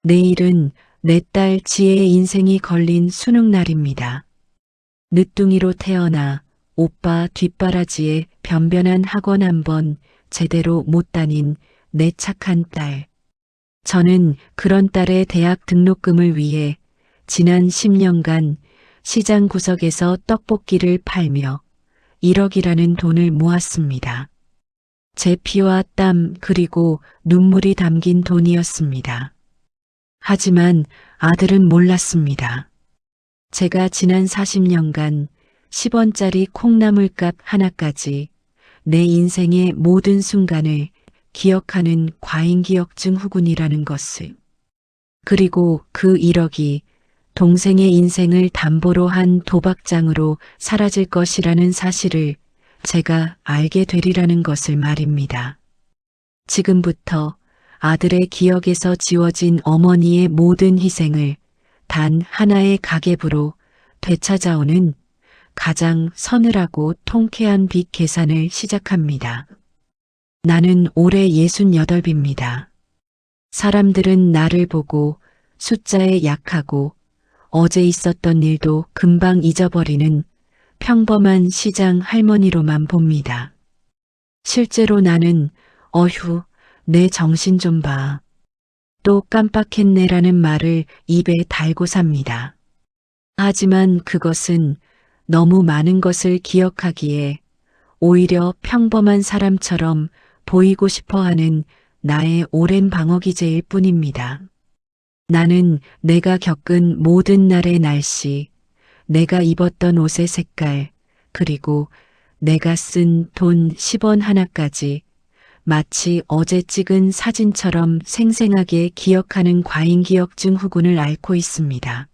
내일은 내 딸 지혜의 인생이 걸린 수능날입니다. 늦둥이로 태어나 오빠 뒷바라지에 변변한 학원 한 번 제대로 못 다닌 내 착한 딸. 저는 그런 딸의 대학 등록금을 위해 지난 10년간 시장 구석에서 떡볶이를 팔며 1억이라는 돈을 모았습니다. 제 피와 땀 그리고 눈물이 담긴 돈이었습니다. 하지만 아들은 몰랐습니다. 제가 지난 40년간 10원짜리 콩나물값 하나까지 내 인생의 모든 순간을 기억하는 과잉기억증 후군이라는 것을. 그리고 그 1억이 동생의 인생을 담보로 한 도박장으로 사라질 것이라는 사실을 제가 알게 되리라는 것을 말입니다. 지금부터 아들의 기억에서 지워진 어머니의 모든 희생을 단 하나의 가계부로 되찾아오는 가장 서늘하고 통쾌한 빚 계산을 시작합니다. 나는 올해 68입니다. 사람들은 나를 보고 숫자에 약하고 어제 있었던 일도 금방 잊어버리는 평범한 시장 할머니로만 봅니다. 실제로 나는 어휴, 내 정신 좀 봐. 또 깜빡했네라는 말을 입에 달고 삽니다. 하지만 그것은 너무 많은 것을 기억하기에 오히려 평범한 사람처럼 보이고 싶어 하는 나의 오랜 방어기제일 뿐입니다. 나는 내가 겪은 모든 날의 날씨, 내가 입었던 옷의 색깔, 그리고 내가 쓴 돈 10원 하나까지 마치 어제 찍은 사진처럼 생생하게 기억하는 과잉기억증 후군을 앓고 있습니다.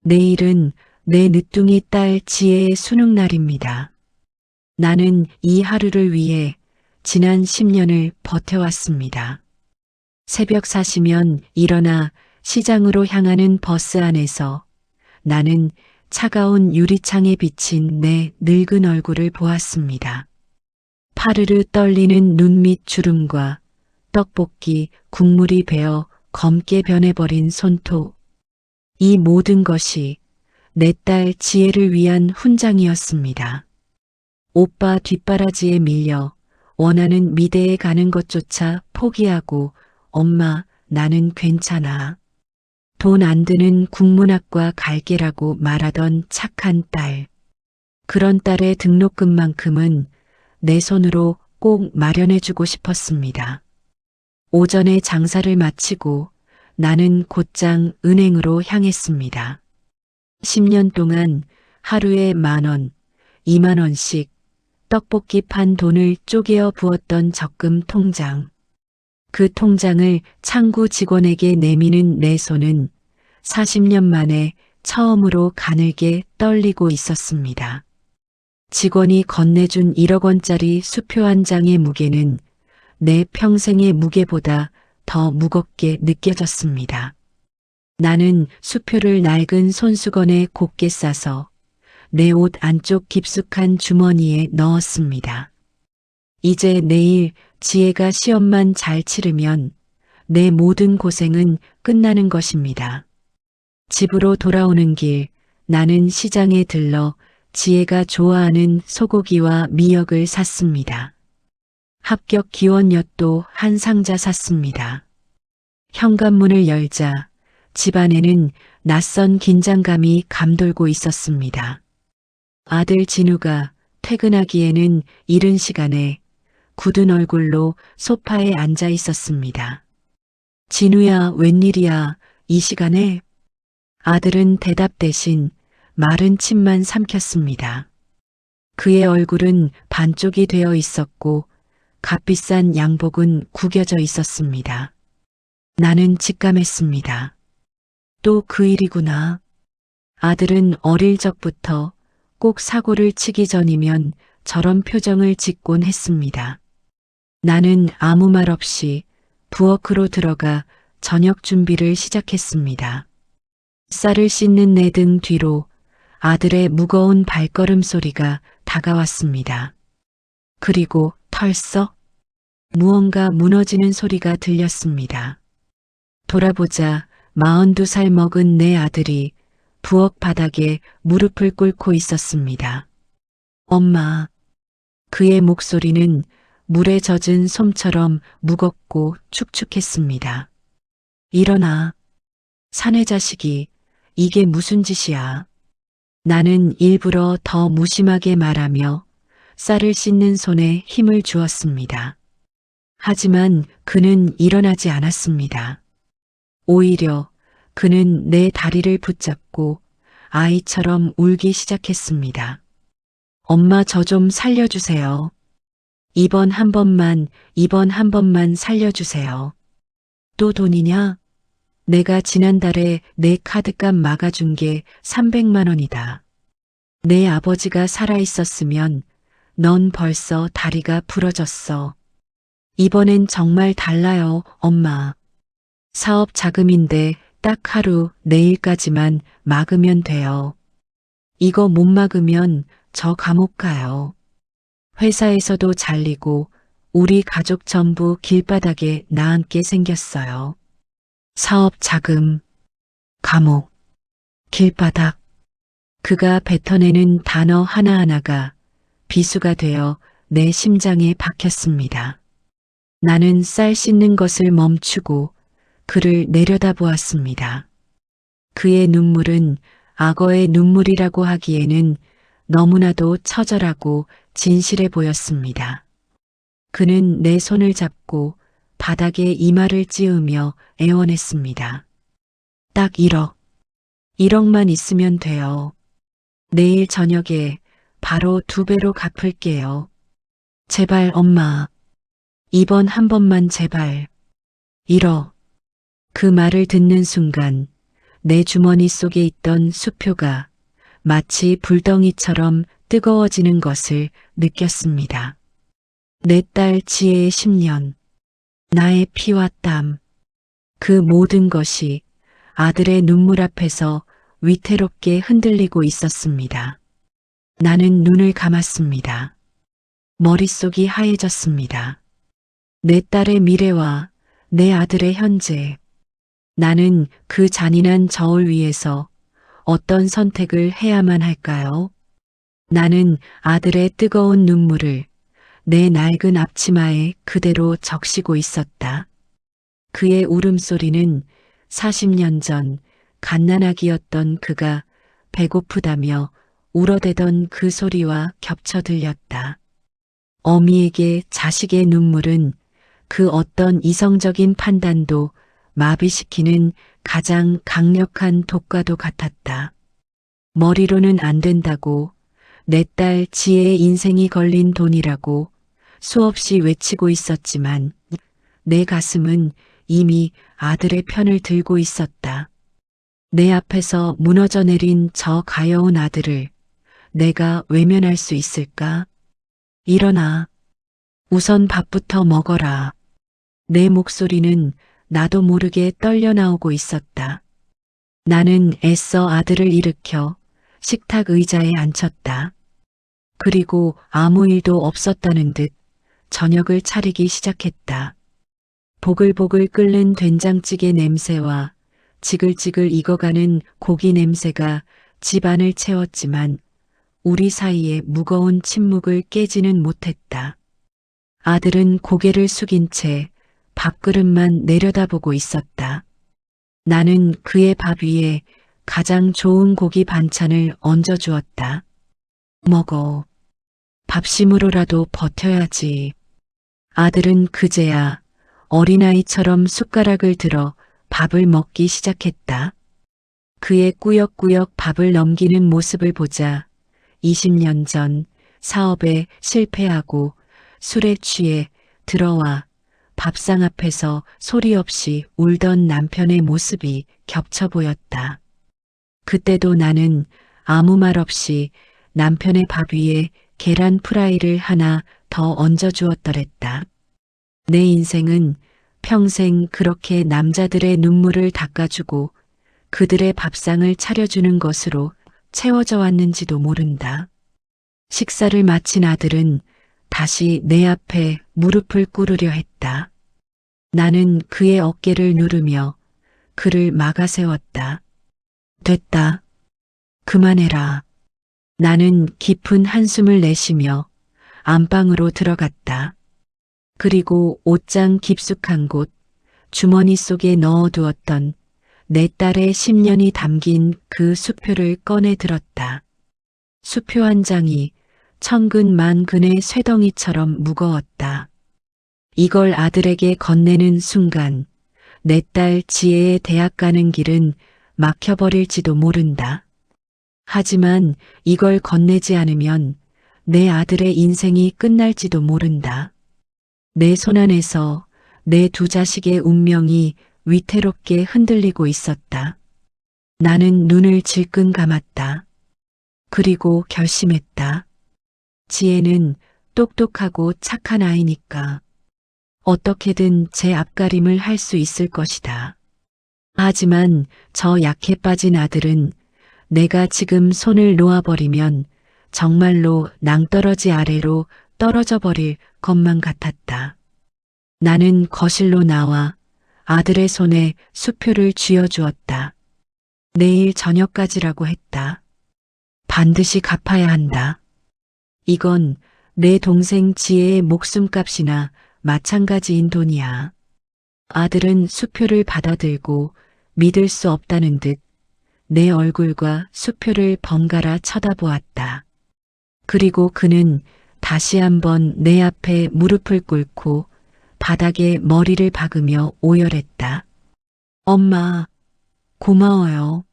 내일은 내 늦둥이 딸 지혜의 수능날입니다. 나는 이 하루를 위해 지난 10년을 버텨왔습니다. 새벽 4시면 일어나 시장으로 향하는 버스 안에서 나는 차가운 유리창에 비친 내 늙은 얼굴을 보았습니다. 파르르 떨리는 눈 밑 주름과 떡볶이 국물이 배어 검게 변해버린 손톱. 이 모든 것이 내 딸 지혜를 위한 훈장이었습니다. 오빠 뒷바라지에 밀려 원하는 미대에 가는 것조차 포기하고 엄마 나는 괜찮아. 돈 안 드는 국문학과 갈게라고 말하던 착한 딸. 그런 딸의 등록금만큼은 내 손으로 꼭 마련해주고 싶었습니다. 오전에 장사를 마치고 나는 곧장 은행으로 향했습니다. 10년 동안 하루에 10,000원, 20,000원씩 떡볶이 판 돈을 쪼개어 부었던 적금 통장. 그 통장을 창구 직원에게 내미는 내 손은 40년 만에 처음으로 가늘게 떨리고 있었습니다. 직원이 건네준 1억 원짜리 수표 한 장의 무게는 내 평생의 무게보다 더 무겁게 느껴졌습니다. 나는 수표를 낡은 손수건에 곱게 싸서 내 옷 안쪽 깊숙한 주머니에 넣었습니다. 이제 내일 지혜가 시험만 잘 치르면 내 모든 고생은 끝나는 것입니다. 집으로 돌아오는 길 나는 시장에 들러 지혜가 좋아하는 소고기와 미역을 샀습니다. 합격 기원엿도 한 상자 샀습니다. 현관문을 열자 집안에는 낯선 긴장감이 감돌고 있었습니다. 아들 진우가 퇴근하기에는 이른 시간에 굳은 얼굴로 소파에 앉아 있었습니다. 진우야, 웬일이야, 이 시간에? 아들은 대답 대신 마른 침만 삼켰습니다. 그의 얼굴은 반쪽이 되어 있었고 값비싼 양복은 구겨져 있었습니다. 나는 직감했습니다. 또 그 일이구나. 아들은 어릴 적부터 꼭 사고를 치기 전이면 저런 표정을 짓곤 했습니다. 나는 아무 말 없이 부엌으로 들어가 저녁 준비를 시작했습니다. 쌀을 씻는 내 등 뒤로 아들의 무거운 발걸음 소리가 다가왔습니다. 그리고 털썩 무언가 무너지는 소리가 들렸습니다. 돌아보자 42살 먹은 내 아들이 부엌 바닥에 무릎을 꿇고 있었습니다. 엄마. 그의 목소리는 물에 젖은 솜처럼 무겁고 축축했습니다. 일어나. 사내 자식이 이게 무슨 짓이야. 나는 일부러 더 무심하게 말하며 쌀을 씻는 손에 힘을 주었습니다. 하지만 그는 일어나지 않았습니다. 오히려 그는 내 다리를 붙잡고 아이처럼 울기 시작했습니다. 엄마 저 좀 살려주세요. 이번 한 번만 살려주세요. 또 돈이냐? 내가 지난달에 내 카드값 막아준 게 300만 원이다. 내 아버지가 살아있었으면 넌 벌써 다리가 부러졌어. 이번엔 정말 달라요, 엄마. 사업 자금인데 딱 하루 내일까지만 막으면 돼요. 이거 못 막으면 저 감옥 가요. 회사에서도 잘리고 우리 가족 전부 길바닥에 나앉게 생겼어요. 사업 자금, 감옥, 길바닥. 그가 뱉어내는 단어 하나하나가 비수가 되어 내 심장에 박혔습니다. 나는 쌀 씻는 것을 멈추고 그를 내려다보았습니다. 그의 눈물은 악어의 눈물이라고 하기에는 너무나도 처절하고 진실해 보였습니다. 그는 내 손을 잡고 바닥에 이마를 찌우며 애원했습니다. 딱 1억. 1억만 있으면 돼요. 내일 저녁에 바로 2배로 갚을게요. 제발 엄마. 이번 한 번만 제발. 1억. 그 말을 듣는 순간 내 주머니 속에 있던 수표가 마치 불덩이처럼 뜨거워지는 것을 느꼈습니다. 내 딸 지혜의 10년, 나의 피와 땀, 그 모든 것이 아들의 눈물 앞에서 위태롭게 흔들리고 있었습니다. 나는 눈을 감았습니다. 머릿속이 하얘졌습니다. 내 딸의 미래와 내 아들의 현재. 나는 그 잔인한 저울 위에서 어떤 선택을 해야만 할까요? 나는 아들의 뜨거운 눈물을 내 낡은 앞치마에 그대로 적시고 있었다. 그의 울음소리는 40년 전 갓난아기였던 그가 배고프다며 울어대던 그 소리와 겹쳐 들렸다. 어미에게 자식의 눈물은 그 어떤 이성적인 판단도 마비시키는 가장 강력한 독과도 같았다. 머리로는 안 된다고, 내 딸 지혜의 인생이 걸린 돈이라고 수없이 외치고 있었지만 내 가슴은 이미 아들의 편을 들고 있었다. 내 앞에서 무너져 내린 저 가여운 아들을 내가 외면할 수 있을까? 일어나. 우선 밥부터 먹어라. 내 목소리는 나도 모르게 떨려 나오고 있었다. 나는 애써 아들을 일으켜 식탁 의자에 앉혔다. 그리고 아무 일도 없었다는 듯 저녁을 차리기 시작했다. 보글보글 끓는 된장찌개 냄새와 지글지글 익어가는 고기 냄새가 집안을 채웠지만 우리 사이의 무거운 침묵을 깨지는 못했다. 아들은 고개를 숙인 채 밥그릇만 내려다보고 있었다. 나는 그의 밥 위에 가장 좋은 고기 반찬을 얹어주었다. 먹어. 밥심으로라도 버텨야지. 아들은 그제야 어린아이처럼 숟가락을 들어 밥을 먹기 시작했다. 그의 꾸역꾸역 밥을 넘기는 모습을 보자 20년 전 사업에 실패하고 술에 취해 들어와 밥상 앞에서 소리 없이 울던 남편의 모습이 겹쳐 보였다. 그때도 나는 아무 말 없이 남편의 밥 위에 계란 프라이를 하나 더 얹어주었더랬다. 내 인생은 평생 그렇게 남자들의 눈물을 닦아주고 그들의 밥상을 차려주는 것으로 채워져 왔는지도 모른다. 식사를 마친 아들은 다시 내 앞에 무릎을 꿇으려 했다. 나는 그의 어깨를 누르며 그를 막아 세웠다. 됐다. 그만해라. 나는 깊은 한숨을 내쉬며 안방으로 들어갔다. 그리고 옷장 깊숙한 곳, 주머니 속에 넣어두었던 내 딸의 10년이 담긴 그 수표를 꺼내 들었다. 수표 한 장이 천근만근의 쇠덩이처럼 무거웠다. 이걸 아들에게 건네는 순간 내 딸 지혜의 대학 가는 길은 막혀버릴지도 모른다. 하지만 이걸 건네지 않으면 내 아들의 인생이 끝날지도 모른다. 내 손안에서 내 두 자식의 운명이 위태롭게 흔들리고 있었다. 나는 눈을 질끈 감았다. 그리고 결심했다. 지혜는 똑똑하고 착한 아이니까 어떻게든 제 앞가림을 할 수 있을 것이다. 하지만 저 약해 빠진 아들은 내가 지금 손을 놓아버리면 정말로 낭떠러지 아래로 떨어져 버릴 것만 같았다. 나는 거실로 나와 아들의 손에 수표를 쥐어주었다. 내일 저녁까지라고 했다. 반드시 갚아야 한다. 이건 내 동생 지혜의 목숨값이나 마찬가지인 돈이야. 아들은 수표를 받아들고 믿을 수 없다는 듯 내 얼굴과 수표를 번갈아 쳐다보았다. 그리고 그는 다시 한번 내 앞에 무릎을 꿇고 바닥에 머리를 박으며 오열했다. 엄마, 고마워요.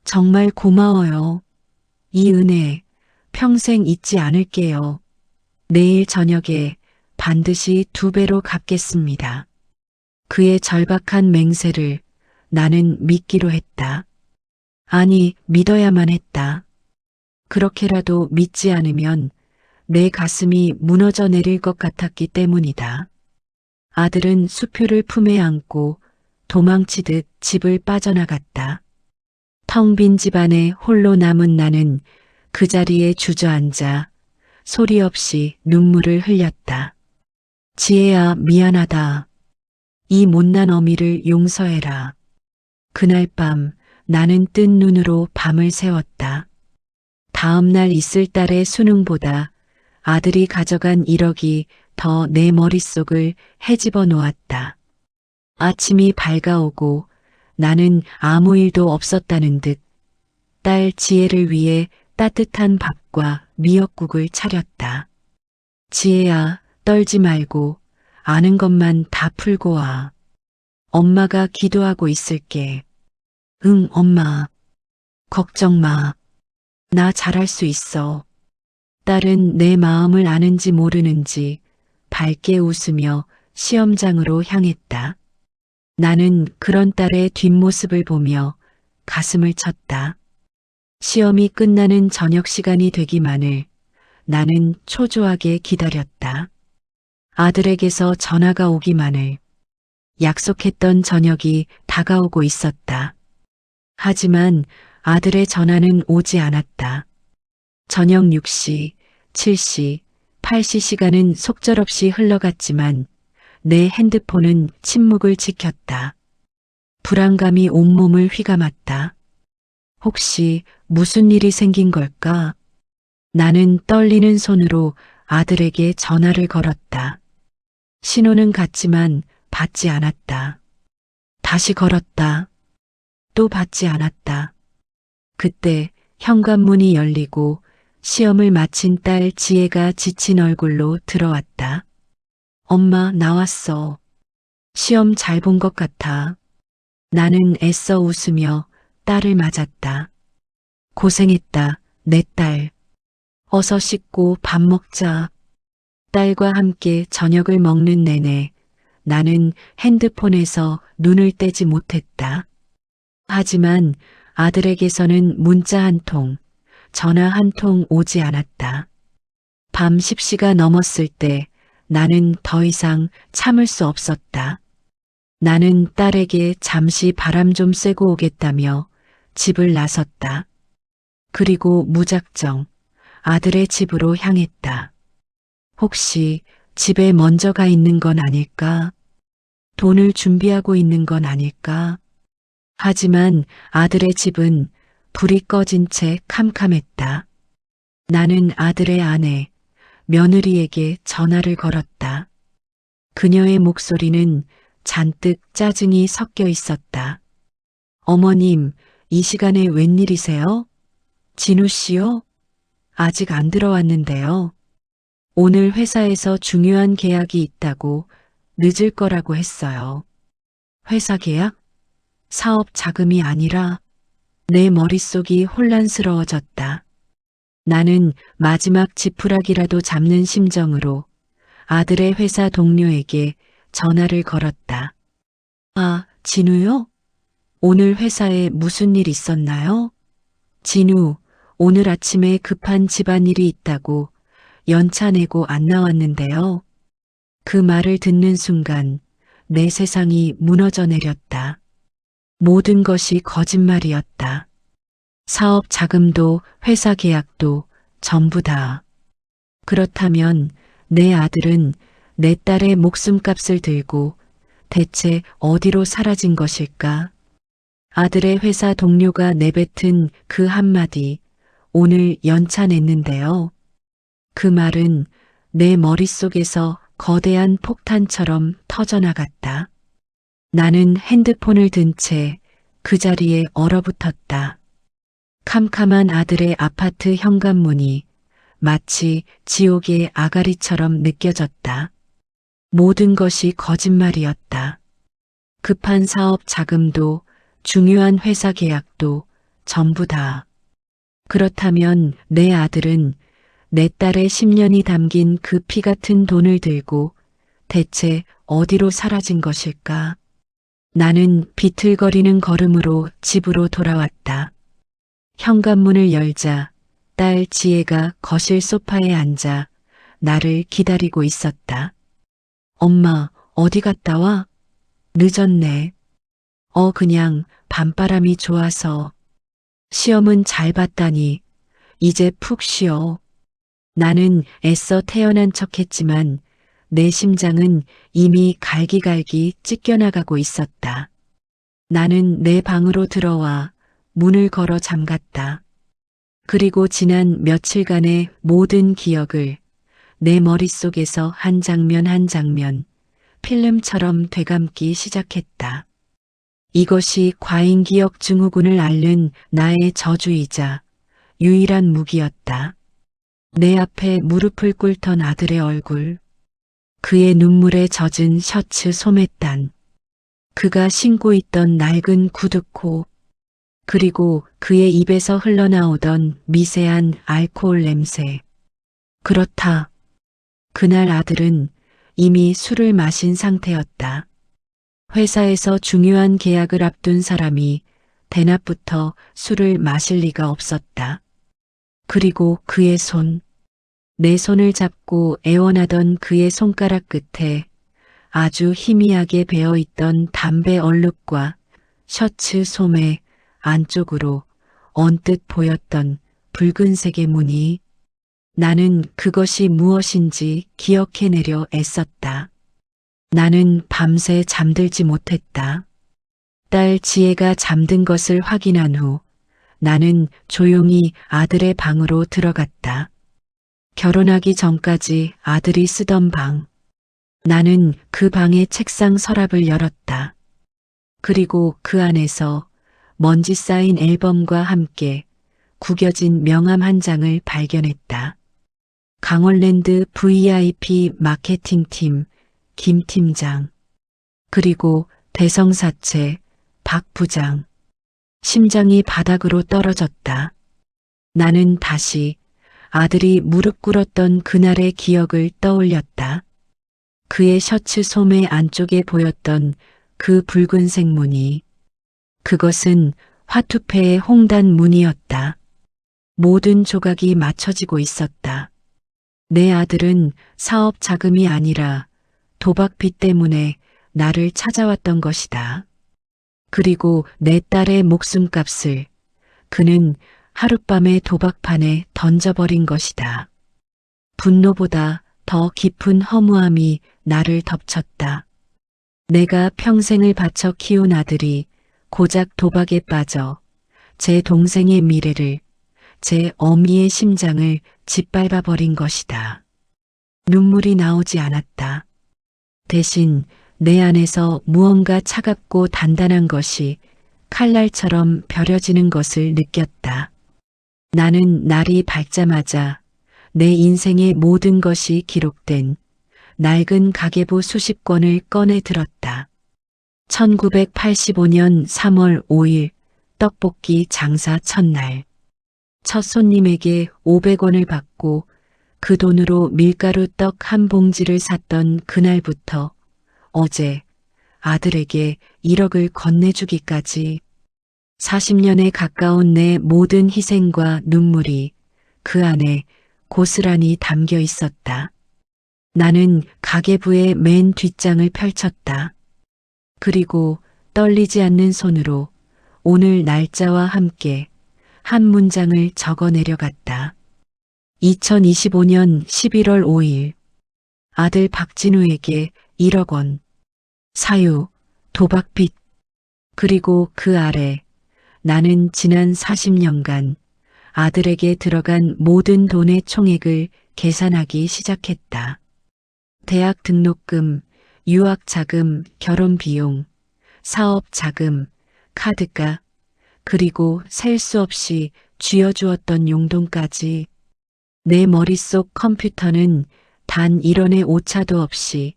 정말 고마워요. 이 은혜 평생 잊지 않을게요. 내일 저녁에 반드시 2배로 갚겠습니다. 그의 절박한 맹세를 나는 믿기로 했다. 아니, 믿어야만 했다. 그렇게라도 믿지 않으면 내 가슴이 무너져 내릴 것 같았기 때문이다. 아들은 수표를 품에 안고 도망치듯 집을 빠져나갔다. 텅 빈 집안에 홀로 남은 나는 그 자리에 주저앉아 소리 없이 눈물을 흘렸다. 지혜야, 미안하다. 이 못난 어미를 용서해라. 그날 밤 나는 뜬 눈으로 밤을 새웠다. 다음 날 있을 딸의 수능보다 아들이 가져간 1억이 더 내 머릿속을 헤집어 놓았다. 아침이 밝아오고 나는 아무 일도 없었다는 듯 딸 지혜를 위해 따뜻한 밥과 미역국을 차렸다. 지혜야, 떨지 말고 아는 것만 다 풀고 와. 엄마가 기도하고 있을게. 응, 엄마. 걱정 마. 나 잘할 수 있어. 딸은 내 마음을 아는지 모르는지 밝게 웃으며 시험장으로 향했다. 나는 그런 딸의 뒷모습을 보며 가슴을 쳤다. 시험이 끝나는 저녁 시간이 되기만을 나는 초조하게 기다렸다. 아들에게서 전화가 오기만을. 약속했던 저녁이 다가오고 있었다. 하지만 아들의 전화는 오지 않았다. 저녁 6시, 7시, 8시 시간은 속절없이 흘러갔지만 내 핸드폰은 침묵을 지켰다. 불안감이 온몸을 휘감았다. 혹시 무슨 일이 생긴 걸까? 나는 떨리는 손으로 아들에게 전화를 걸었다. 신호는 갔지만 받지 않았다. 다시 걸었다. 또 받지 않았다. 그때 현관문이 열리고 시험을 마친 딸 지혜가 지친 얼굴로 들어왔다. 엄마, 나왔어. 시험 잘 본 것 같아. 나는 애써 웃으며 딸을 맞았다. 고생했다, 내 딸. 어서 씻고 밥 먹자. 딸과 함께 저녁을 먹는 내내 나는 핸드폰에서 눈을 떼지 못했다. 하지만 아들에게서는 문자 한 통, 전화 한 통 오지 않았다. 밤 10시가 넘었을 때 나는 더 이상 참을 수 없었다. 나는 딸에게 잠시 바람 좀 쐬고 오겠다며 집을 나섰다. 그리고 무작정 아들의 집으로 향했다. 혹시 집에 먼저 가 있는 건 아닐까? 돈을 준비하고 있는 건 아닐까? 하지만 아들의 집은 불이 꺼진 채 캄캄했다. 나는 아들의 아내, 며느리에게 전화를 걸었다. 그녀의 목소리는 잔뜩 짜증이 섞여 있었다. 어머님, 이 시간에 웬일이세요? 진우 씨요? 아직 안 들어왔는데요. 오늘 회사에서 중요한 계약이 있다고 늦을 거라고 했어요. 회사 계약? 사업 자금이 아니라 내 머릿속이 혼란스러워졌다. 나는 마지막 지푸라기라도 잡는 심정으로 아들의 회사 동료에게 전화를 걸었다. 아, 진우요? 오늘 회사에 무슨 일 있었나요? 진우, 오늘 아침에 급한 집안일이 있다고 연차 내고 안 나왔는데요. 그 말을 듣는 순간 내 세상이 무너져 내렸다. 모든 것이 거짓말이었다. 사업 자금도 회사 계약도 전부 다. 그렇다면 내 아들은 내 딸의 목숨값을 들고 대체 어디로 사라진 것일까? 아들의 회사 동료가 내뱉은 그 한마디, 오늘 연차 냈는데요. 그 말은 내 머릿속에서 거대한 폭탄처럼 터져나갔다. 나는 핸드폰을 든 채 그 자리에 얼어붙었다. 캄캄한 아들의 아파트 현관문이 마치 지옥의 아가리처럼 느껴졌다. 모든 것이 거짓말이었다. 급한 사업 자금도 중요한 회사 계약도 전부 다. 그렇다면 내 아들은 내 딸의 10년이 담긴 그 피 같은 돈을 들고 대체 어디로 사라진 것일까? 나는 비틀거리는 걸음으로 집으로 돌아왔다. 현관문을 열자 딸 지혜가 거실 소파에 앉아 나를 기다리고 있었다. 엄마, 어디 갔다 와? 늦었네. 그냥 밤바람이 좋아서. 시험은 잘 봤다니. 이제 푹 쉬어. 나는 애써 태어난 척했지만 내 심장은 이미 갈기갈기 찢겨나가고 있었다. 나는 내 방으로 들어와 문을 걸어 잠갔다. 그리고 지난 며칠간의 모든 기억을 내 머릿속에서 한 장면 한 장면 필름처럼 되감기 시작했다. 이것이 과잉 기억 증후군을 앓는 나의 저주이자 유일한 무기였다. 내 앞에 무릎을 꿇던 아들의 얼굴, 그의 눈물에 젖은 셔츠 소매단, 그가 신고 있던 낡은 구두코, 그리고 그의 입에서 흘러나오던 미세한 알코올 냄새. 그렇다. 그날 아들은 이미 술을 마신 상태였다. 회사에서 중요한 계약을 앞둔 사람이 대낮부터 술을 마실 리가 없었다. 그리고 그의 손, 내 손을 잡고 애원하던 그의 손가락 끝에 아주 희미하게 배어있던 담배 얼룩과 셔츠 소매 안쪽으로 언뜻 보였던 붉은색의 무늬. 나는 그것이 무엇인지 기억해내려 애썼다. 나는 밤새 잠들지 못했다. 딸 지혜가 잠든 것을 확인한 후 나는 조용히 아들의 방으로 들어갔다. 결혼하기 전까지 아들이 쓰던 방. 나는 그 방의 책상 서랍을 열었다. 그리고 그 안에서 먼지 쌓인 앨범과 함께 구겨진 명함 한 장을 발견했다. 강원랜드 VIP 마케팅팀 김 팀장, 그리고 대성사채 박 부장. 심장이 바닥으로 떨어졌다. 나는 다시 아들이 무릎 꿇었던 그날의 기억을 떠올렸다. 그의 셔츠 소매 안쪽에 보였던 그 붉은색 무늬. 그것은 화투패의 홍단 무늬였다. 모든 조각이 맞춰지고 있었다. 내 아들은 사업 자금이 아니라 도박빚 때문에 나를 찾아왔던 것이다. 그리고 내 딸의 목숨값을 그는 하룻밤에 도박판에 던져버린 것이다. 분노보다 더 깊은 허무함이 나를 덮쳤다. 내가 평생을 바쳐 키운 아들이 고작 도박에 빠져 제 동생의 미래를, 제 어미의 심장을 짓밟아 버린 것이다. 눈물이 나오지 않았다. 대신 내 안에서 무언가 차갑고 단단한 것이 칼날처럼 벼려지는 것을 느꼈다. 나는 날이 밝자마자 내 인생의 모든 것이 기록된 낡은 가계부 수십 권을 꺼내 들었다. 1985년 3월 5일 떡볶이 장사 첫날. 첫 손님에게 500원을 받고 그 돈으로 밀가루 떡 한 봉지를 샀던 그날부터 어제 아들에게 1억을 건네주기까지 40년에 가까운 내 모든 희생과 눈물이 그 안에 고스란히 담겨 있었다. 나는 가계부의 맨 뒷장을 펼쳤다. 그리고 떨리지 않는 손으로 오늘 날짜와 함께 한 문장을 적어 내려갔다. 2025년 11월 5일 아들 박진우에게 1억 원 사유 도박빚. 그리고 그 아래 나는 지난 40년간 아들에게 들어간 모든 돈의 총액을 계산하기 시작했다. 대학 등록금, 유학 자금, 결혼 비용, 사업 자금, 카드값, 그리고 셀 수 없이 쥐어주었던 용돈까지. 내 머릿속 컴퓨터는 단 1원의 오차도 없이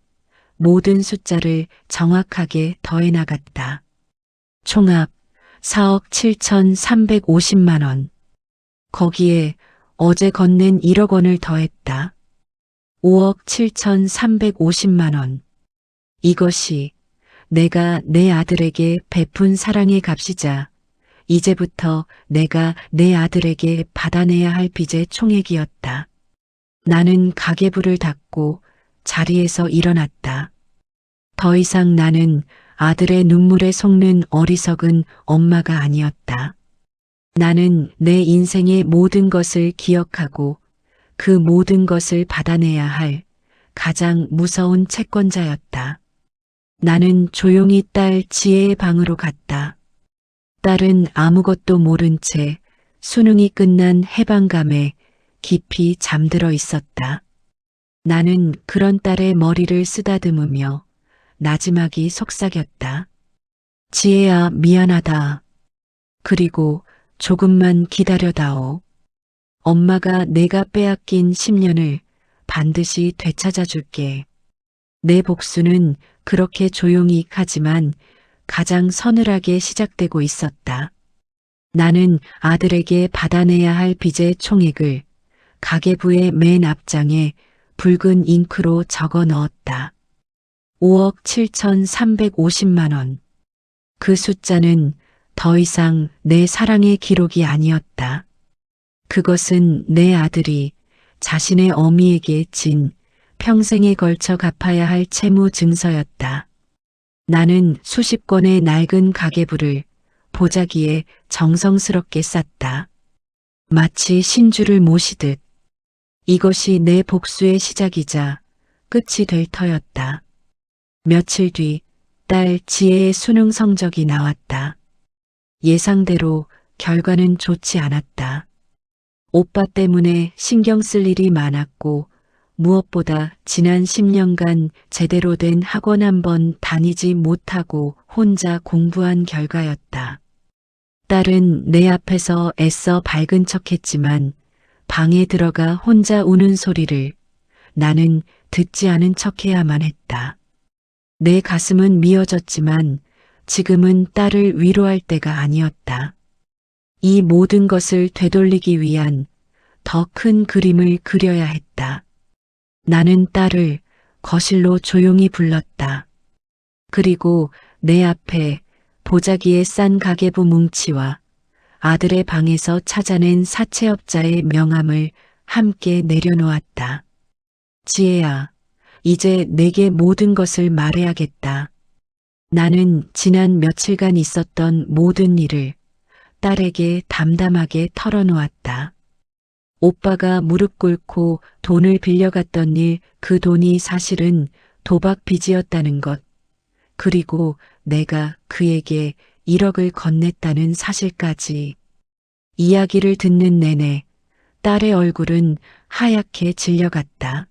모든 숫자를 정확하게 더해 나갔다. 총합 4억 7,350만 원. 거기에 어제 건넨 1억 원을 더했다. 5억 7,350만 원. 이것이 내가 내 아들에게 베푼 사랑의 값이자 이제부터 내가 내 아들에게 받아내야 할 빚의 총액이었다. 나는 가계부를 닫고 자리에서 일어났다. 더 이상 나는 아들의 눈물에 속는 어리석은 엄마가 아니었다. 나는 내 인생의 모든 것을 기억하고 그 모든 것을 받아내야 할 가장 무서운 채권자였다. 나는 조용히 딸 지혜의 방으로 갔다. 딸은 아무것도 모른 채 수능이 끝난 해방감에 깊이 잠들어 있었다. 나는 그런 딸의 머리를 쓰다듬으며 나지막이 속삭였다. 지혜야, 미안하다. 그리고 조금만 기다려다오. 엄마가 내가 빼앗긴 10년을 반드시 되찾아 줄게. 내 복수는 그렇게 조용히 하지만 가장 서늘하게 시작되고 있었다. 나는 아들에게 받아내야 할 빚의 총액을 가계부의 맨 앞장에 붉은 잉크로 적어 넣었다. 5억 7,350만 원. 그 숫자는 더 이상 내 사랑의 기록이 아니었다. 그것은 내 아들이 자신의 어미에게 진 평생에 걸쳐 갚아야 할 채무 증서였다. 나는 수십 권의 낡은 가계부를 보자기에 정성스럽게 쌌다. 마치 신주를 모시듯. 이것이 내 복수의 시작이자 끝이 될 터였다. 며칠 뒤 딸 지혜의 수능 성적이 나왔다. 예상대로 결과는 좋지 않았다. 오빠 때문에 신경 쓸 일이 많았고 무엇보다 지난 10년간 제대로 된 학원 한 번 다니지 못하고 혼자 공부한 결과였다. 딸은 내 앞에서 애써 밝은 척했지만 방에 들어가 혼자 우는 소리를 나는 듣지 않은 척해야만 했다. 내 가슴은 미어졌지만 지금은 딸을 위로할 때가 아니었다. 이 모든 것을 되돌리기 위한 더 큰 그림을 그려야 했다. 나는 딸을 거실로 조용히 불렀다. 그리고 내 앞에 보자기에 싼 가계부 뭉치와 아들의 방에서 찾아낸 사채업자의 명함을 함께 내려놓았다. 지혜야, 이제 내게 모든 것을 말해야겠다. 나는 지난 며칠간 있었던 모든 일을 딸에게 담담하게 털어놓았다. 오빠가 무릎 꿇고 돈을 빌려갔던 일, 그 돈이 사실은 도박 빚이었다는 것. 그리고 내가 그에게 1억을 건넸다는 사실까지. 이야기를 듣는 내내 딸의 얼굴은 하얗게 질려갔다.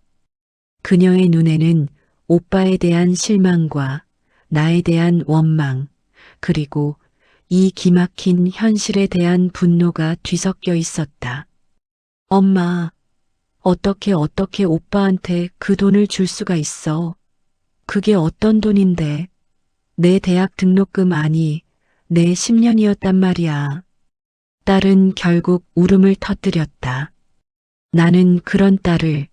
그녀의 눈에는 오빠에 대한 실망과 나에 대한 원망, 그리고 이 기막힌 현실에 대한 분노가 뒤섞여 있었다. 엄마, 어떻게 오빠한테 그 돈을 줄 수가 있어? 그게 어떤 돈인데? 내 대학 등록금 아니, 내 10년이었단 말이야. 딸은 결국 울음을 터뜨렸다. 나는 그런 딸을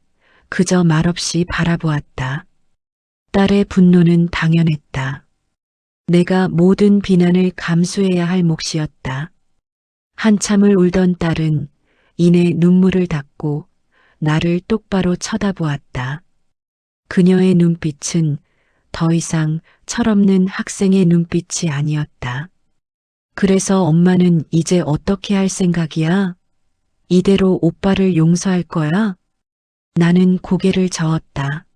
그저 말없이 바라보았다. 딸의 분노는 당연했다. 내가 모든 비난을 감수해야 할 몫이었다. 한참을 울던 딸은 이내 눈물을 닦고 나를 똑바로 쳐다보았다. 그녀의 눈빛은 더 이상 철없는 학생의 눈빛이 아니었다. 그래서 엄마는 이제 어떻게 할 생각이야? 이대로 오빠를 용서할 거야? 나는 고개를 저었다.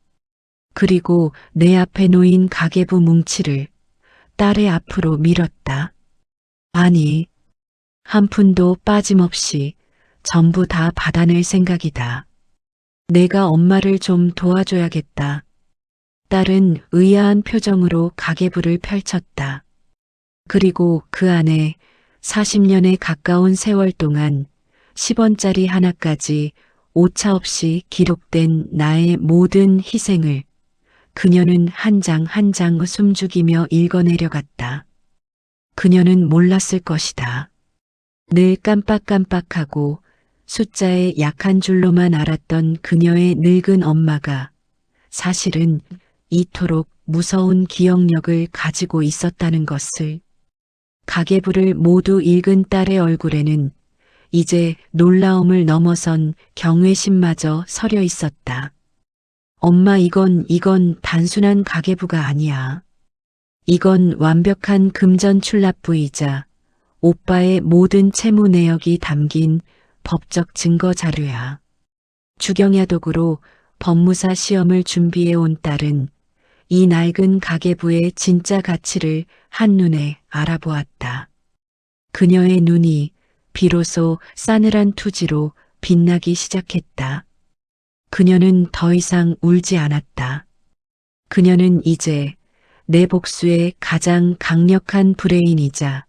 그리고 내 앞에 놓인 가계부 뭉치를 딸의 앞으로 밀었다. 아니, 한 푼도 빠짐없이 전부 다 받아낼 생각이다. 내가 엄마를 좀 도와줘야겠다. 딸은 의아한 표정으로 가계부를 펼쳤다. 그리고 그 안에 40년에 가까운 세월 동안 10원짜리 하나까지 오차없이 기록된 나의 모든 희생을 그녀는 한 장 한 장 숨죽이며 읽어내려갔다. 그녀는 몰랐을 것이다. 늘 깜빡깜빡하고 숫자에 약한 줄로만 알았던 그녀의 늙은 엄마가 사실은 이토록 무서운 기억력을 가지고 있었다는 것을. 가계부를 모두 읽은 딸의 얼굴에는 이제 놀라움을 넘어선 경외심마저 서려 있었다. 엄마, 이건 단순한 가계부가 아니야. 이건 완벽한 금전출납부이자 오빠의 모든 채무 내역이 담긴 법적 증거 자료야. 주경야독으로 법무사 시험을 준비해 온 딸은 이 낡은 가계부의 진짜 가치를 한눈에 알아보았다. 그녀의 눈이 비로소 싸늘한 투지로 빛나기 시작했다. 그녀는 더 이상 울지 않았다. 그녀는 이제 내 복수의 가장 강력한 브레인이자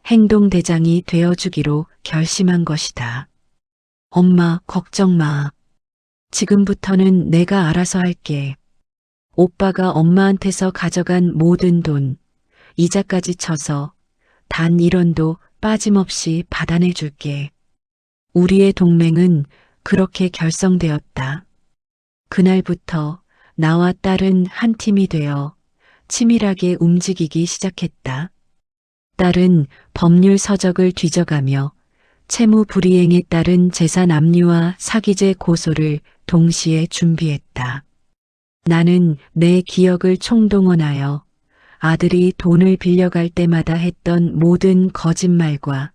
행동대장이 되어주기로 결심한 것이다. 엄마, 걱정 마. 지금부터는 내가 알아서 할게. 오빠가 엄마한테서 가져간 모든 돈, 이자까지 쳐서 단 1원도 빠짐없이 받아내줄게. 우리의 동맹은 그렇게 결성되었다. 그날부터 나와 딸은 한 팀이 되어 치밀하게 움직이기 시작했다. 딸은 법률 서적을 뒤져가며 채무 불이행에 따른 재산 압류와 사기죄 고소를 동시에 준비했다. 나는 내 기억을 총동원하여 아들이 돈을 빌려갈 때마다 했던 모든 거짓말과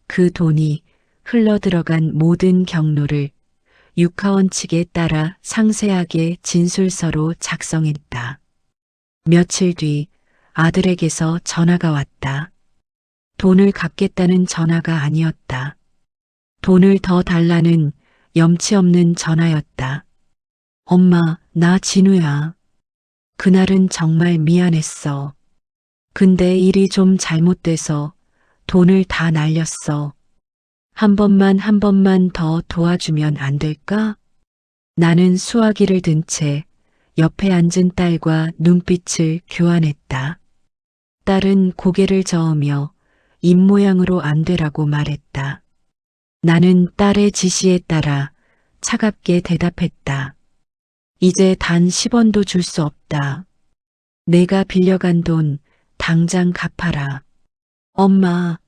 그 돈이 흘러들어간 모든 경로를 육하원 측에 따라 상세하게 진술서로 작성했다. 며칠 뒤 아들에게서 전화가 왔다. 돈을 갚겠다는 전화가 아니었다. 돈을 더 달라는 염치 없는 전화였다. 엄마, 나 진우야. 그날은 정말 미안했어. 근데 일이 좀 잘못돼서 돈을 다 날렸어. 한 번만 더 도와주면 안 될까? 나는 수화기를 든 채 옆에 앉은 딸과 눈빛을 교환했다. 딸은 고개를 저으며 입모양으로 안 되라고 말했다. 나는 딸의 지시에 따라 차갑게 대답했다. 이제 단 10원도 줄 수 없다. 내가 빌려간 돈 당장 갚아라. 엄마,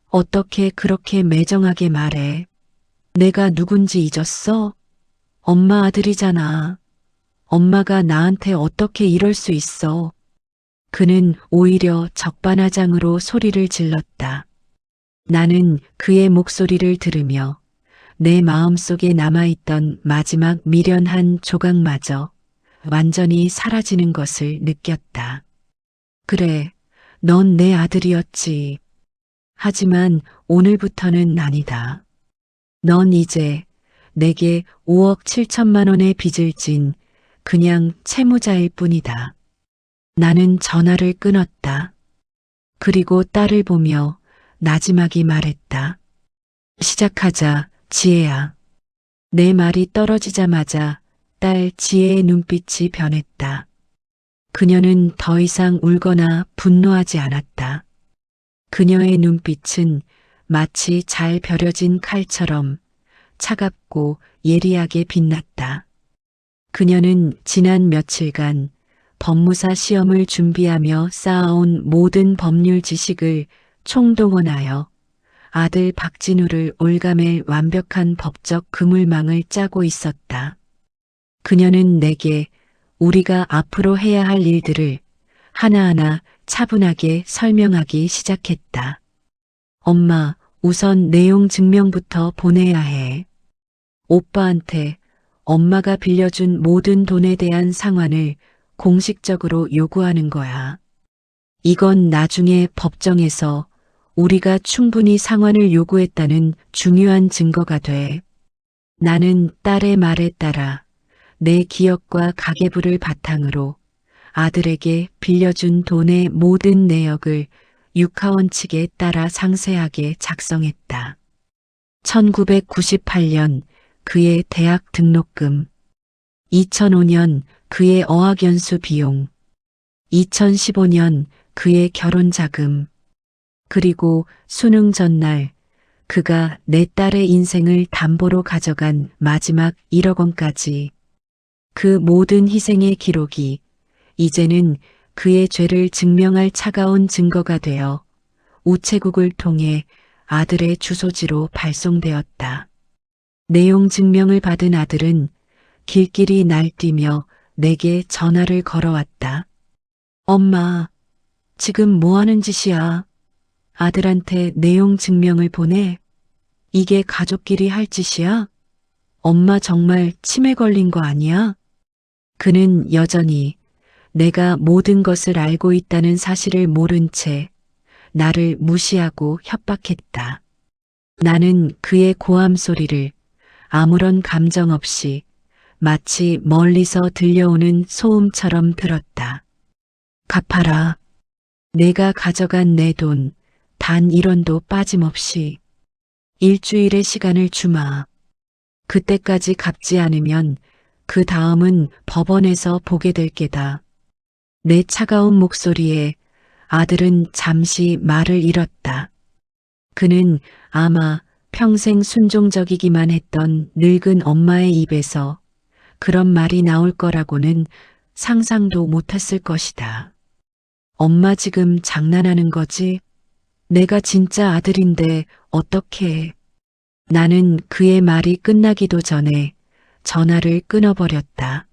어떻게 그렇게 매정하게 말해? 내가 누군지 잊었어? 엄마 아들이잖아. 엄마가 나한테 어떻게 이럴 수 있어? 그는 오히려 적반하장으로 소리를 질렀다. 나는 그의 목소리를 들으며 내 마음속에 남아있던 마지막 미련한 조각마저 완전히 사라지는 것을 느꼈다. 그래, 넌 내 아들이었지. 하지만 오늘부터는 아니다. 넌 이제 내게 5억 7천만 원의 빚을 진 그냥 채무자일 뿐이다. 나는 전화를 끊었다. 그리고 딸을 보며 나지막이 말했다. 시작하자, 지혜야. 내 말이 떨어지자마자 딸 지혜의 눈빛이 변했다. 그녀는 더 이상 울거나 분노하지 않았다. 그녀의 눈빛은 마치 잘 벼려진 칼처럼 차갑고 예리하게 빛났다. 그녀는 지난 며칠간 법무사 시험을 준비하며 쌓아온 모든 법률 지식을 총동원하여 아들 박진우를 올가맬 완벽한 법적 그물망을 짜고 있었다. 그녀는 내게 우리가 앞으로 해야 할 일들을 하나하나 차분하게 설명하기 시작했다. 엄마, 우선 내용 증명부터 보내야 해. 오빠한테 엄마가 빌려준 모든 돈에 대한 상환을 공식적으로 요구하는 거야. 이건 나중에 법정에서 우리가 충분히 상환을 요구했다는 중요한 증거가 돼. 나는 딸의 말에 따라 내 기억과 가계부를 바탕으로 아들에게 빌려준 돈의 모든 내역을 육하원 측에 따라 상세하게 작성했다. 1998년 그의 대학 등록금, 2005년 그의 어학연수 비용, 2015년 그의 결혼 자금, 그리고 수능 전날 그가 내 딸의 인생을 담보로 가져간 마지막 1억 원까지. 그 모든 희생의 기록이 이제는 그의 죄를 증명할 차가운 증거가 되어 우체국을 통해 아들의 주소지로 발송되었다. 내용 증명을 받은 아들은 길길이 날뛰며 내게 전화를 걸어왔다. 엄마, 지금 뭐 하는 짓이야? 아들한테 내용 증명을 보내? 이게 가족끼리 할 짓이야? 엄마 정말 치매 걸린 거 아니야? 그는 여전히 내가 모든 것을 알고 있다는 사실을 모른 채 나를 무시하고 협박했다. 나는 그의 고함 소리를 아무런 감정 없이 마치 멀리서 들려오는 소음처럼 들었다. 갚아라. 내가 가져간 내 돈 단 1원도 빠짐없이. 일주일의 시간을 주마. 그때까지 갚지 않으면 그 다음은 법원에서 보게 될 게다. 내 차가운 목소리에 아들은 잠시 말을 잃었다. 그는 아마 평생 순종적이기만 했던 늙은 엄마의 입에서 그런 말이 나올 거라고는 상상도 못했을 것이다. 엄마 지금 장난하는 거지? 내가 진짜 아들인데 어떡해. 나는 그의 말이 끝나기도 전에 전화를 끊어버렸다.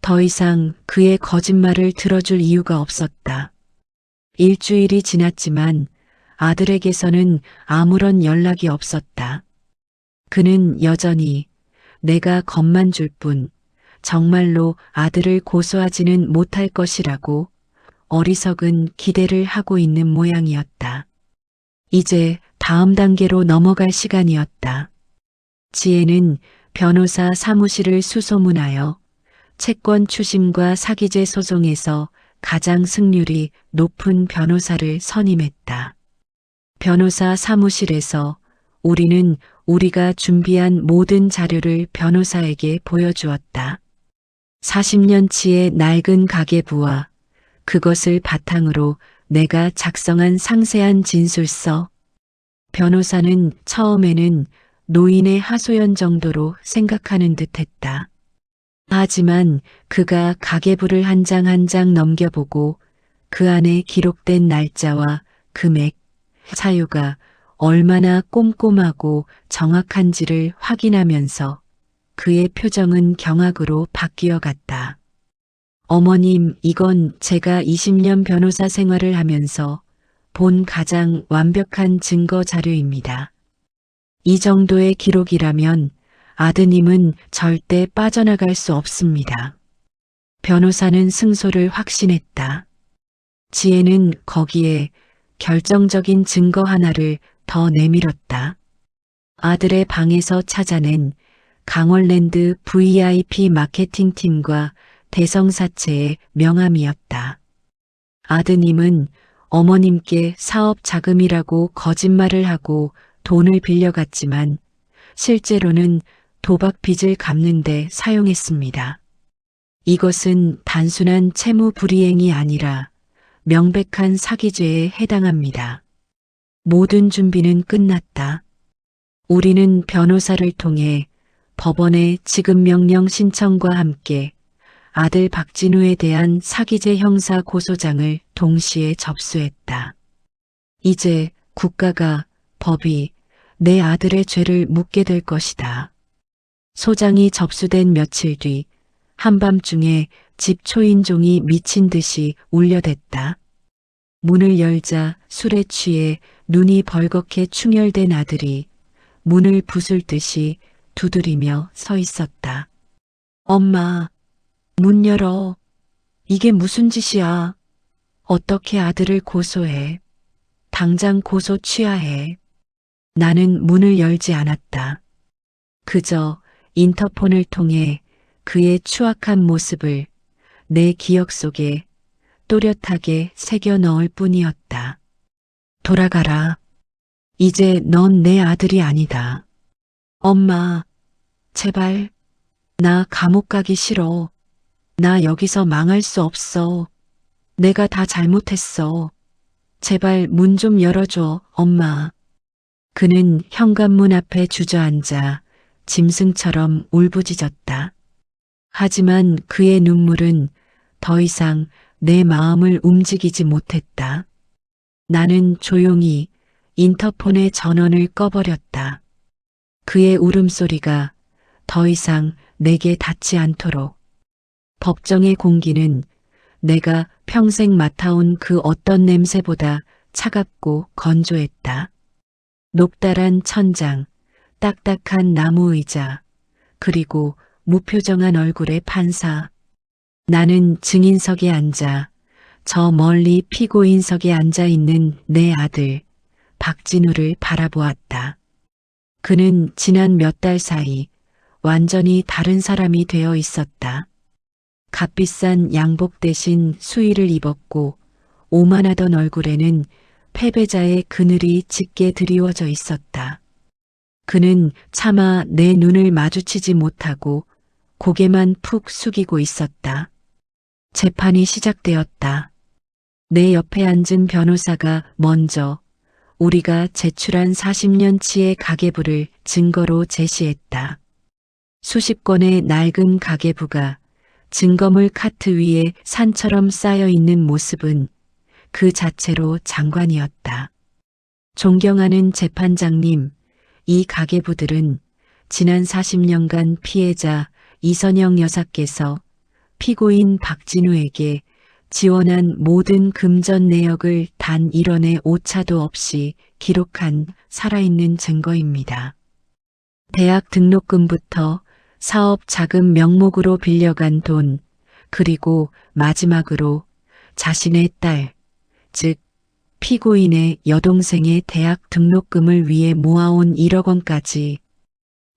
더 이상 그의 거짓말을 들어줄 이유가 없었다. 일주일이 지났지만 아들에게서는 아무런 연락이 없었다. 그는 여전히 내가 겁만 줄 뿐 정말로 아들을 고소하지는 못할 것이라고 어리석은 기대를 하고 있는 모양이었다. 이제 다음 단계로 넘어갈 시간이었다. 지혜는 변호사 사무실을 수소문하여 채권 추심과 사기죄 소송에서 가장 승률이 높은 변호사를 선임했다. 변호사 사무실에서 우리는 우리가 준비한 모든 자료를 변호사에게 보여주었다. 40년치의 낡은 가계부와 그것을 바탕으로 내가 작성한 상세한 진술서. 변호사는 처음에는 노인의 하소연 정도로 생각하는 듯했다. 하지만 그가 가계부를 한 장 한 장 넘겨보고 그 안에 기록된 날짜와 금액, 사유가 얼마나 꼼꼼하고 정확한지를 확인하면서 그의 표정은 경악으로 바뀌어 갔다. 어머님, 이건 제가 20년 변호사 생활을 하면서 본 가장 완벽한 증거 자료입니다. 이 정도의 기록이라면 아드님은 절대 빠져나갈 수 없습니다. 변호사는 승소를 확신했다. 지혜는 거기에 결정적인 증거 하나를 더 내밀었다. 아들의 방에서 찾아낸 강월랜드 VIP 마케팅팀과 대성사채의 명함이었다. 아드님은 어머님께 사업 자금이라고 거짓말을 하고 돈을 빌려갔지만 실제로는 도박 빚을 갚는 데 사용했습니다. 이것은 단순한 채무 불이행이 아니라 명백한 사기죄에 해당합니다. 모든 준비는 끝났다. 우리는 변호사를 통해 법원의 지급명령 신청과 함께 아들 박진우에 대한 사기죄 형사 고소장을 동시에 접수했다. 이제 국가가, 법이 내 아들의 죄를 묻게 될 것이다. 소장이 접수된 며칠 뒤 한밤중에 집 초인종이 미친 듯이 울려댔다. 문을 열자 술에 취해 눈이 벌겋게 충혈된 아들이 문을 부술 듯이 두드리며 서 있었다. 엄마, 문 열어. 이게 무슨 짓이야? 어떻게 아들을 고소해? 당장 고소 취하해. 나는 문을 열지 않았다. 그저 인터폰을 통해 그의 추악한 모습을 내 기억 속에 또렷하게 새겨 넣을 뿐이었다. 돌아가라. 이제 넌 내 아들이 아니다. 엄마, 제발. 나 감옥 가기 싫어. 나 여기서 망할 수 없어. 내가 다 잘못했어. 제발 문 좀 열어줘, 엄마. 그는 현관문 앞에 주저앉아 짐승처럼 울부짖었다. 하지만 그의 눈물은 더 이상 내 마음을 움직이지 못했다. 나는 조용히 인터폰의 전원을 꺼버렸다. 그의 울음소리가 더 이상 내게 닿지 않도록. 법정의 공기는 내가 평생 맡아온 그 어떤 냄새보다 차갑고 건조했다. 녹달한 천장, 딱딱한 나무 의자, 그리고 무표정한 얼굴의 판사. 나는 증인석에 앉아 저 멀리 피고인석에 앉아 있는 내 아들 박진우를 바라보았다. 그는 지난 몇 달 사이 완전히 다른 사람이 되어 있었다. 값비싼 양복 대신 수의를 입었고 오만하던 얼굴에는 패배자의 그늘이 짙게 드리워져 있었다. 그는 차마 내 눈을 마주치지 못하고 고개만 푹 숙이고 있었다. 재판이 시작되었다. 내 옆에 앉은 변호사가 먼저 우리가 제출한 40년치의 가계부를 증거로 제시했다. 수십 건의 낡은 가계부가 증거물 카트 위에 산처럼 쌓여 있는 모습은 그 자체로 장관이었다. 존경하는 재판장님, 이 가계부들은 지난 40년간 피해자 이선영 여사께서 피고인 박진우에게 지원한 모든 금전 내역을 단 1원의 오차도 없이 기록한 살아있는 증거입니다. 대학 등록금부터 사업 자금 명목으로 빌려간 돈, 그리고 마지막으로 자신의 딸, 즉 피고인의 여동생의 대학 등록금을 위해 모아온 1억 원까지